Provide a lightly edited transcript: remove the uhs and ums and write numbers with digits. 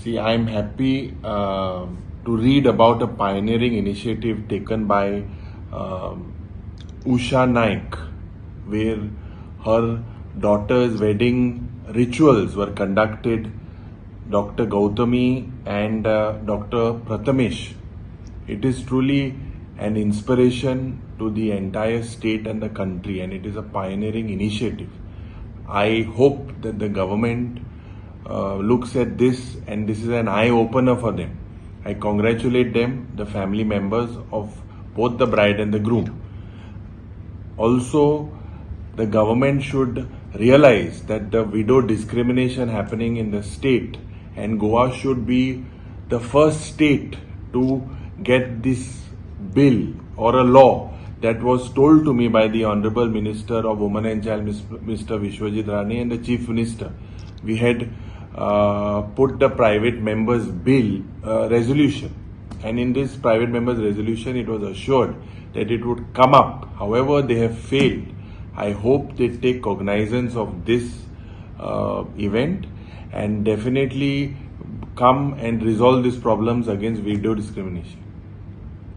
See, I'm happy to read about a pioneering initiative taken by Usha Naik, where her daughter's wedding rituals were conducted. Dr. Gautami and Dr. Prathamesh. It is truly an inspiration to the entire state and the country, and it is a pioneering initiative. I hope that the government looks at this and this is an eye-opener for them. I congratulate them, the family members of both the bride and the groom. Also, the government should realize that the widow discrimination happening in the state, and Goa should be the first state to get this bill or a law that was told to me by the Honorable Minister of Women and Child, Mr. Vishwajit Rane, and the Chief Minister. We had put the private members bill resolution, and in this private members resolution it was assured that it would come up. However, they have failed. I hope they take cognizance of this event and definitely come and resolve these problems against widow discrimination.